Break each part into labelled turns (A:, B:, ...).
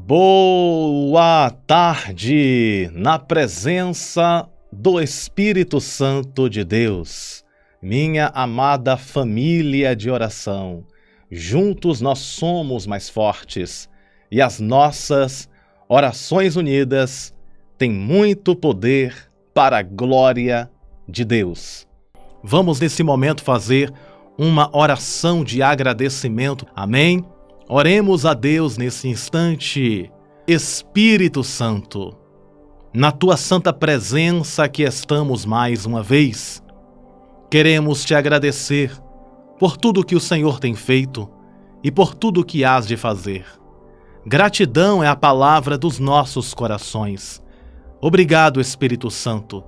A: Boa tarde, na presença do Espírito Santo de Deus, minha amada família de oração. Juntos nós somos mais fortes e as nossas orações unidas têm muito poder para a glória de Deus. Vamos nesse momento fazer uma oração de agradecimento. Amém? Oremos a Deus nesse instante. Espírito Santo, na Tua santa presença aqui estamos mais uma vez. Queremos Te agradecer por tudo que o Senhor tem feito e por tudo que hás de fazer. Gratidão é a palavra dos nossos corações. Obrigado, Espírito Santo,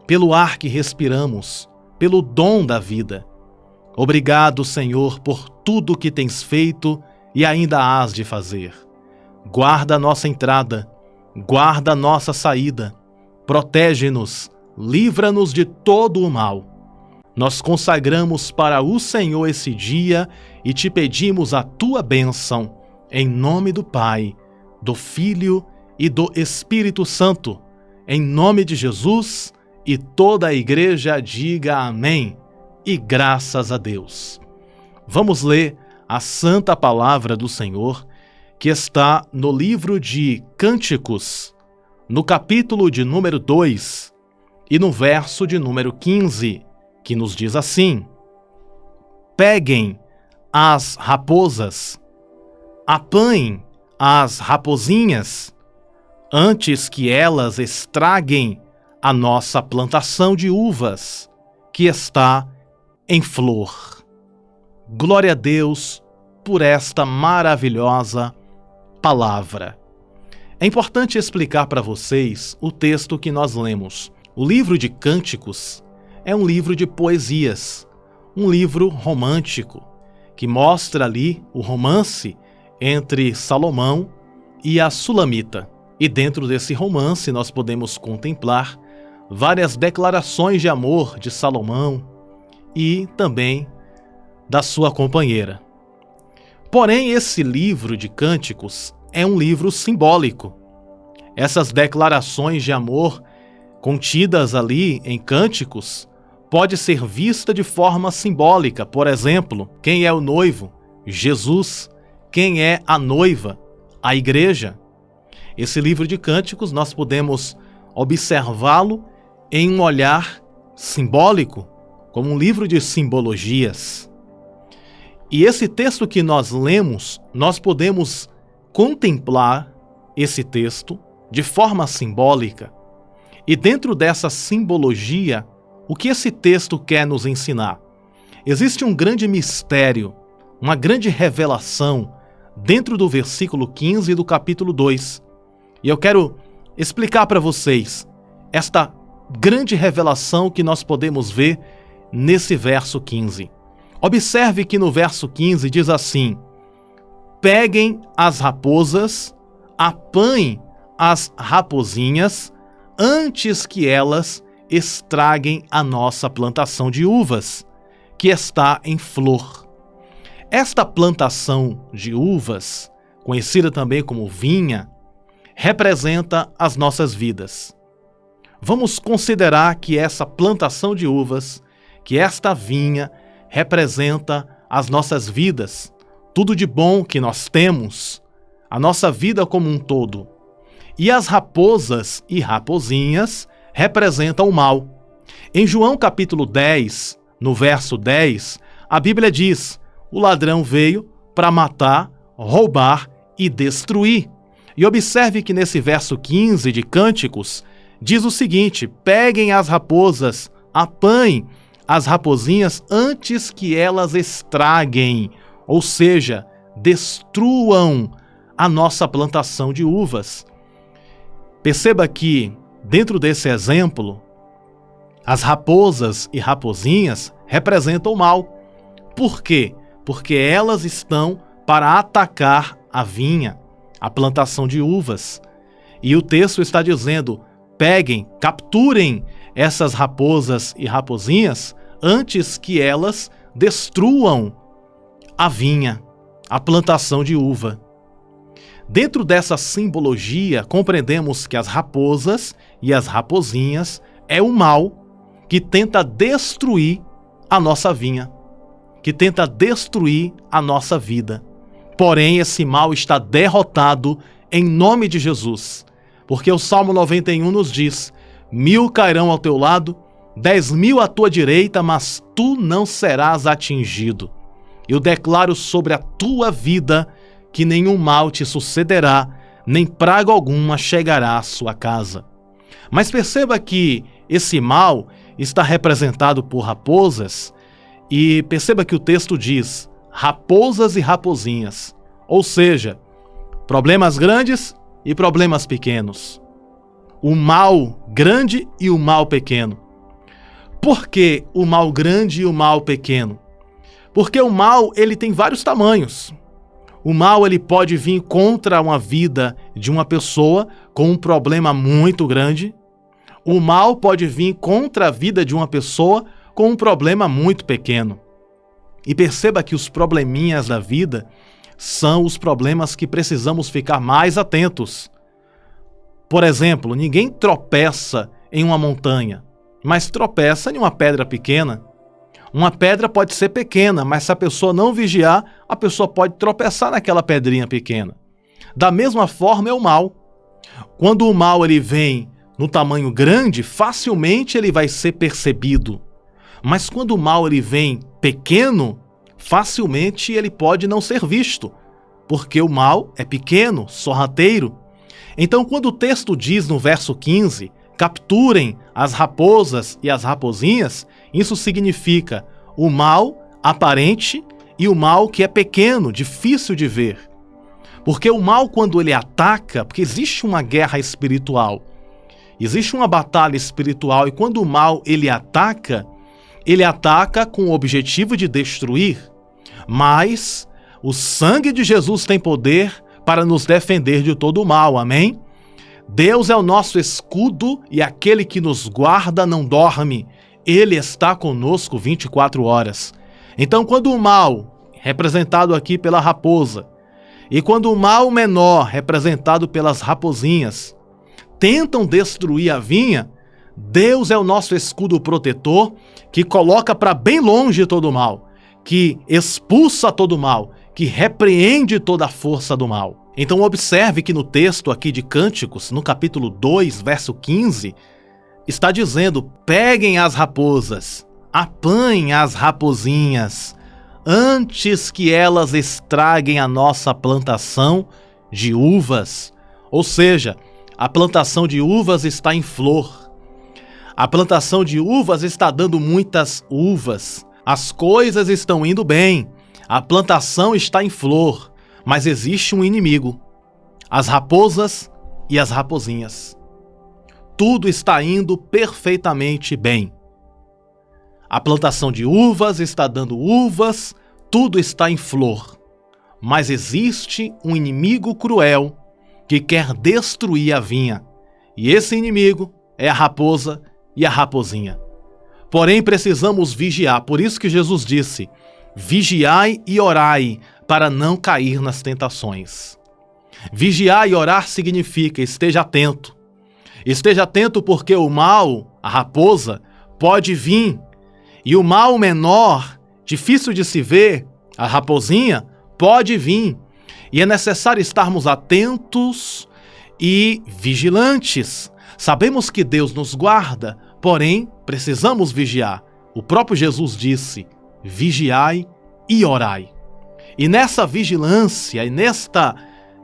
A: pelo ar que respiramos, pelo dom da vida. Obrigado, Senhor, por tudo que tens feito e ainda hás de fazer. Guarda a nossa entrada, guarda a nossa saída, protege-nos, livra-nos de todo o mal. Nós consagramos para o Senhor esse dia e te pedimos a tua bênção, em nome do Pai, do Filho e do Espírito Santo, em nome de Jesus, e toda a igreja diga amém, e graças a Deus. Vamos ler a santa palavra do Senhor, que está no livro de Cânticos, no capítulo de número 2 e no verso de número 15, que nos diz assim: Peguem as raposas, apanhem as rapozinhas, antes que elas estraguem a nossa plantação de uvas, que está em flor. Glória a Deus por esta maravilhosa palavra. É importante explicar para vocês o texto que nós lemos. O livro de Cânticos é um livro de poesias, um livro romântico, que mostra ali o romance entre Salomão e a Sulamita. E dentro desse romance nós podemos contemplar várias declarações de amor de Salomão e também da sua companheira. Porém, esse livro de Cânticos é um livro simbólico. Essas declarações de amor contidas ali em Cânticos pode ser vista de forma simbólica. Por exemplo, quem é o noivo? Jesus. Quem é a noiva? A igreja. Esse livro de Cânticos nós podemos observá-lo em um olhar simbólico, como um livro de simbologias. E esse texto que nós lemos, nós podemos contemplar esse texto de forma simbólica. E dentro dessa simbologia, o que esse texto quer nos ensinar? Existe um grande mistério, uma grande revelação dentro do versículo 15 do capítulo 2. E eu quero explicar para vocês esta grande revelação que nós podemos ver nesse verso 15. Observe que no verso 15 diz assim: Peguem as raposas, apanhem as rapozinhas, antes que elas estraguem a nossa plantação de uvas, que está em flor. Esta plantação de uvas, conhecida também como vinha, representa as nossas vidas. Vamos considerar que essa plantação de uvas, que esta vinha, representa as nossas vidas, tudo de bom que nós temos, a nossa vida como um todo. E as raposas e rapozinhas representam o mal. Em João capítulo 10, no verso 10, a Bíblia diz: o ladrão veio para matar, roubar e destruir. E observe que nesse verso 15 de Cânticos, diz o seguinte: Peguem as raposas, apanhem as rapozinhas antes que elas estraguem, ou seja, destruam a nossa plantação de uvas. Perceba que, dentro desse exemplo, as raposas e rapozinhas representam o mal. Por quê? Porque elas estão para atacar a vinha, a plantação de uvas. E o texto está dizendo: peguem, capturem essas raposas e rapozinhas antes que elas destruam a vinha, a plantação de uva. Dentro dessa simbologia, compreendemos que as raposas e as raposinhas é o mal que tenta destruir a nossa vinha, que tenta destruir a nossa vida. Porém, esse mal está derrotado em nome de Jesus, porque o Salmo 91 nos diz: 1000 cairão ao teu lado, 10.000 à tua direita, mas tu não serás atingido. Eu declaro sobre a tua vida que nenhum mal te sucederá, nem praga alguma chegará à sua casa. Mas perceba que esse mal está representado por raposas, e perceba que o texto diz raposas e raposinhas, ou seja, problemas grandes e problemas pequenos. O mal grande e o mal pequeno. Por que o mal grande e o mal pequeno? Porque o mal, ele tem vários tamanhos. O mal, ele pode vir contra uma vida de uma pessoa com um problema muito grande. O mal pode vir contra a vida de uma pessoa com um problema muito pequeno. E perceba que os probleminhas da vida são os problemas que precisamos ficar mais atentos. Por exemplo, ninguém tropeça em uma montanha, mas tropeça em uma pedra pequena. Uma pedra pode ser pequena, mas se a pessoa não vigiar, a pessoa pode tropeçar naquela pedrinha pequena. Da mesma forma é o mal. Quando o mal ele vem no tamanho grande, facilmente ele vai ser percebido. Mas quando o mal ele vem pequeno, facilmente ele pode não ser visto, porque o mal é pequeno, sorrateiro. Então, quando o texto diz no verso 15, capturem as raposas e as raposinhas, isso significa o mal aparente e o mal que é pequeno, difícil de ver. Porque o mal, quando ele ataca, porque existe uma guerra espiritual, existe uma batalha espiritual, e quando o mal ele ataca com o objetivo de destruir, mas o sangue de Jesus tem poder para nos defender de todo o mal, amém? Deus é o nosso escudo e aquele que nos guarda não dorme. Ele está conosco 24 horas. Então, quando o mal, representado aqui pela raposa, e quando o mal menor, representado pelas raposinhas, tentam destruir a vinha, Deus é o nosso escudo protetor que coloca para bem longe todo o mal, que expulsa todo o mal, que repreende toda a força do mal. Então observe que no texto aqui de Cânticos, no capítulo 2, verso 15, está dizendo: peguem as raposas, apanhem as raposinhas, antes que elas estraguem a nossa plantação de uvas. Ou seja, a plantação de uvas está em flor. A plantação de uvas está dando muitas uvas. As coisas estão indo bem. A plantação está em flor. Mas existe um inimigo, as raposas e as raposinhas. Tudo está indo perfeitamente bem. A plantação de uvas está dando uvas, tudo está em flor. Mas existe um inimigo cruel que quer destruir a vinha. E esse inimigo é a raposa e a raposinha. Porém, precisamos vigiar. Por isso que Jesus disse: vigiai e orai, para não cair nas tentações. Vigiar e orar significa esteja atento. Esteja atento porque o mal, a raposa, pode vir. E o mal menor, difícil de se ver, a raposinha, pode vir. E é necessário estarmos atentos e vigilantes. Sabemos que Deus nos guarda, porém precisamos vigiar. O próprio Jesus disse: vigiai e orai. E nessa vigilância e nesta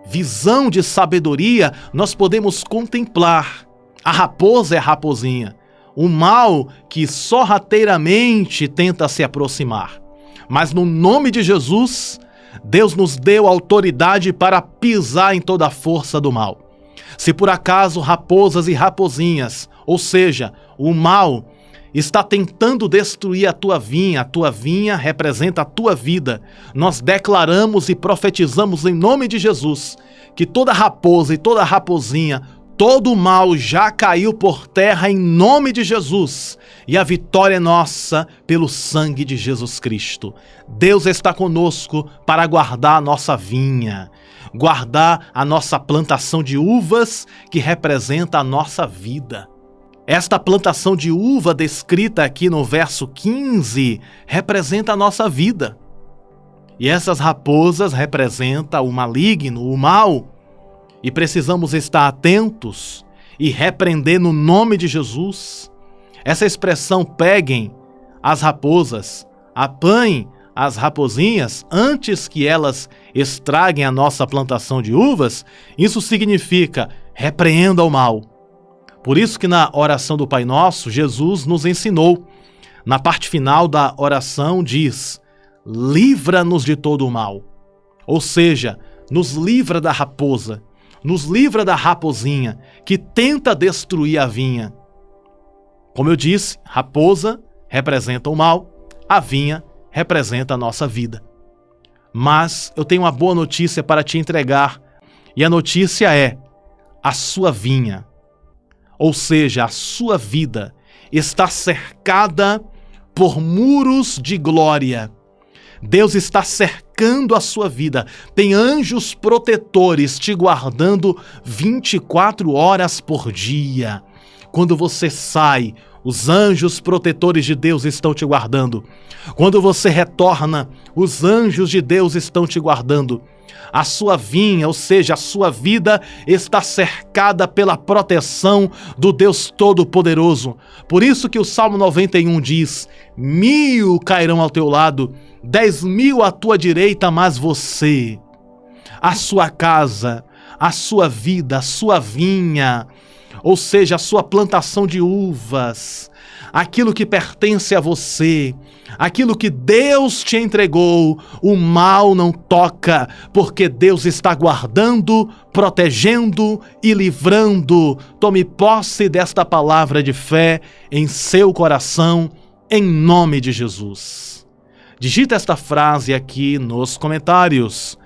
A: visão de sabedoria, nós podemos contemplar a raposa e a raposinha, o mal que sorrateiramente tenta se aproximar. Mas no nome de Jesus, Deus nos deu autoridade para pisar em toda a força do mal. Se por acaso raposas e raposinhas, ou seja, o mal, está tentando destruir a tua vinha representa a tua vida, nós declaramos e profetizamos em nome de Jesus que toda raposa e toda raposinha, todo o mal já caiu por terra em nome de Jesus, e a vitória é nossa pelo sangue de Jesus Cristo. Deus está conosco para guardar a nossa vinha. guardar a nossa plantação de uvas, que representa a nossa vida. Esta plantação de uva descrita aqui no verso 15 representa a nossa vida. E essas raposas representam o maligno, o mal. E precisamos estar atentos e repreender no nome de Jesus. Essa expressão peguem as raposas, apanhem as raposinhas antes que elas estraguem a nossa plantação de uvas, isso significa repreenda o mal. Por isso que na oração do Pai Nosso, Jesus nos ensinou. Na parte final da oração diz, livra-nos de todo o mal. Ou seja, nos livra da raposa, nos livra da raposinha que tenta destruir a vinha. Como eu disse, raposa representa o mal, a vinha representa a nossa vida. Mas eu tenho uma boa notícia para te entregar, e a notícia é: a sua vinha, ou seja, a sua vida, está cercada por muros de glória. Deus está cercando a sua vida. Tem anjos protetores te guardando 24 horas por dia. Quando você sai, os anjos protetores de Deus estão te guardando. Quando você retorna, os anjos de Deus estão te guardando. A sua vinha, ou seja, a sua vida, está cercada pela proteção do Deus Todo-Poderoso. Por isso que o Salmo 91 diz, 1000 cairão ao teu lado, 10.000 à tua direita, mas você, a sua casa, a sua vida, a sua vinha, ou seja, a sua plantação de uvas, aquilo que pertence a você, aquilo que Deus te entregou, o mal não toca, porque Deus está guardando, protegendo e livrando. Tome posse desta palavra de fé em seu coração, em nome de Jesus. Digita esta frase aqui nos comentários.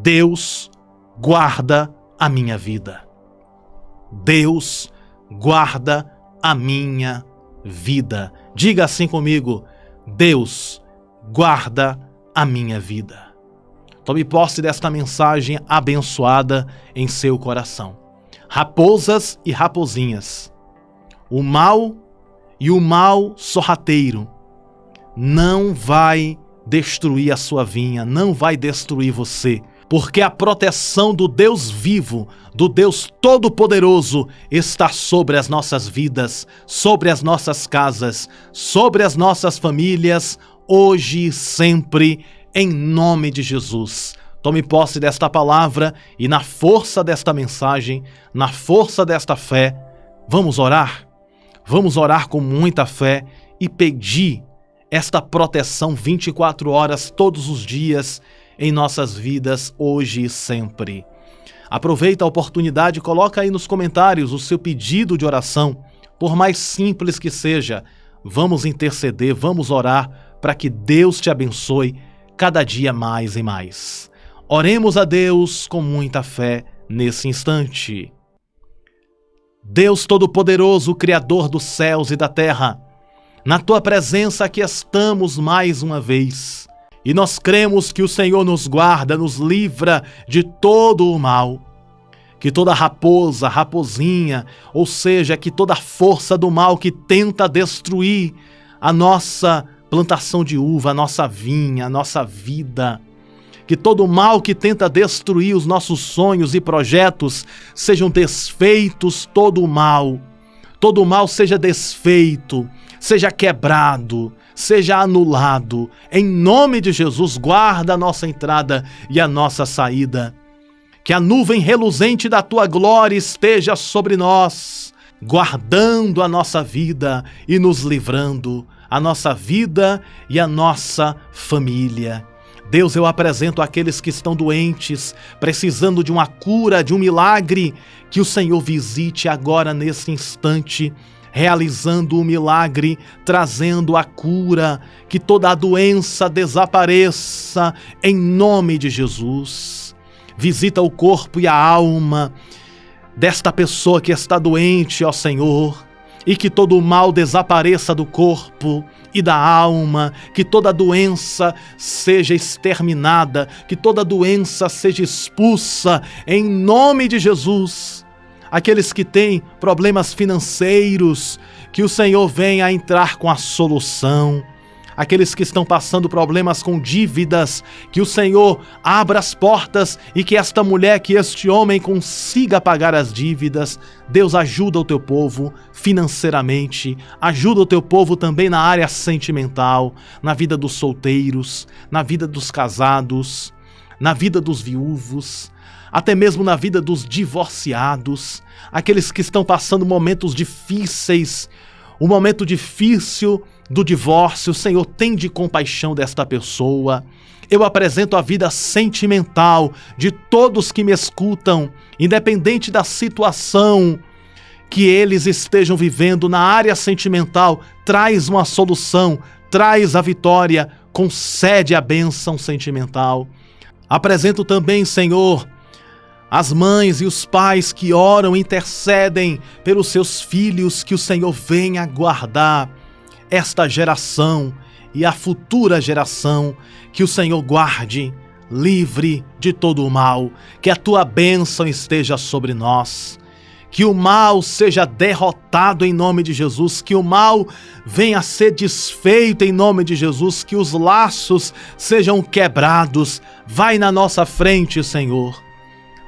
A: Deus guarda a minha vida. Deus guarda a minha vida. Diga assim comigo, Deus guarda a minha vida. Tome posse desta mensagem abençoada em seu coração. Raposas e raposinhas, o mal e o mal sorrateiro não vai destruir a sua vinha, não vai destruir você, porque a proteção do Deus vivo, do Deus Todo-Poderoso, está sobre as nossas vidas, sobre as nossas casas, sobre as nossas famílias, hoje e sempre, em nome de Jesus. Tome posse desta palavra e na força desta mensagem, na força desta fé, vamos orar? Vamos orar com muita fé e pedir esta proteção 24 horas, todos os dias, em nossas vidas, hoje e sempre. Aproveita a oportunidade e coloca aí nos comentários o seu pedido de oração, por mais simples que seja. Vamos interceder, vamos orar para que Deus te abençoe cada dia mais e mais. Oremos a Deus com muita fé nesse instante. Deus Todo-Poderoso, Criador dos céus e da terra, na Tua presença aqui estamos mais uma vez. E nós cremos que o Senhor nos guarda, nos livra de todo o mal. Que toda raposa, raposinha, ou seja, que toda força do mal que tenta destruir a nossa plantação de uva, a nossa vinha, a nossa vida, que todo mal que tenta destruir os nossos sonhos e projetos sejam desfeitos, todo o mal seja desfeito, seja quebrado, seja anulado. Em nome de Jesus, guarda a nossa entrada e a nossa saída. Que a nuvem reluzente da Tua glória esteja sobre nós, guardando a nossa vida e nos livrando, a nossa vida e a nossa família. Deus, eu apresento aqueles que estão doentes, precisando de uma cura, de um milagre, que o Senhor visite agora nesse instante, realizando o milagre, trazendo a cura, que toda a doença desapareça em nome de Jesus. Visita o corpo e a alma desta pessoa que está doente, ó Senhor, e que todo o mal desapareça do corpo e da alma, que toda doença seja exterminada, que toda doença seja expulsa em nome de Jesus. Aqueles que têm problemas financeiros, que o Senhor venha entrar com a solução. Aqueles que estão passando problemas com dívidas, que o Senhor abra as portas e que esta mulher, que este homem consiga pagar as dívidas. Deus, ajuda o teu povo financeiramente, ajuda o teu povo também na área sentimental, na vida dos solteiros, na vida dos casados, na vida dos viúvos, até mesmo na vida dos divorciados, aqueles que estão passando momentos difíceis, o momento difícil do divórcio. Senhor, tende compaixão desta pessoa. Eu apresento a vida sentimental de todos que me escutam, independente da situação que eles estejam vivendo na área sentimental. Traz uma solução, traz a vitória, concede a bênção sentimental. Apresento também, Senhor, as mães e os pais que oram, intercedem pelos seus filhos, que o Senhor venha guardar esta geração e a futura geração, que o Senhor guarde, livre de todo o mal, que a tua bênção esteja sobre nós, que o mal seja derrotado em nome de Jesus, que o mal venha a ser desfeito em nome de Jesus, que os laços sejam quebrados. Vai na nossa frente, Senhor.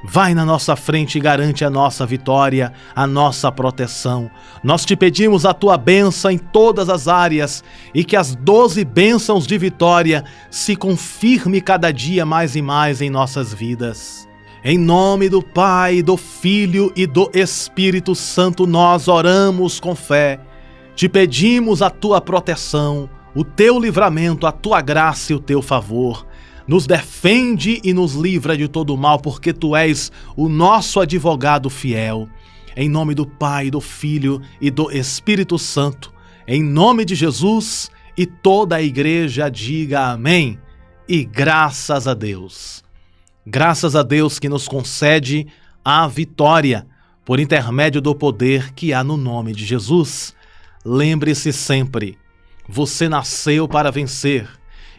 A: Vai na nossa frente e garante a nossa vitória, a nossa proteção. Nós te pedimos a tua bênção em todas as áreas e que as 12 bênçãos de vitória se confirme cada dia mais e mais em nossas vidas. Em nome do Pai, do Filho e do Espírito Santo, nós oramos com fé. Te pedimos a tua proteção, o teu livramento, a tua graça e o teu favor. Nos defende e nos livra de todo o mal, porque tu és o nosso advogado fiel. Em nome do Pai, do Filho e do Espírito Santo, em nome de Jesus, e toda a igreja diga amém. E graças a Deus. Graças a Deus que nos concede a vitória por intermédio do poder que há no nome de Jesus. Lembre-se sempre, você nasceu para vencer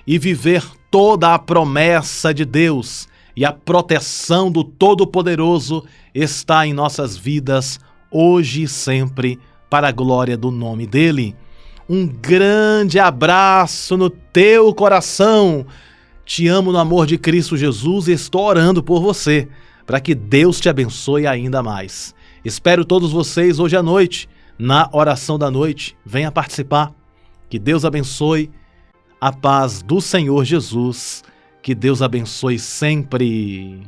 A: e viver toda a promessa de Deus, e a proteção do Todo-Poderoso está em nossas vidas, hoje e sempre, para a glória do nome dEle. Um grande abraço no teu coração. Te amo no amor de Cristo Jesus e estou orando por você, para que Deus te abençoe ainda mais. Espero todos vocês hoje à noite, na oração da noite. Venha participar. Que Deus abençoe. A paz do Senhor Jesus, que Deus abençoe sempre.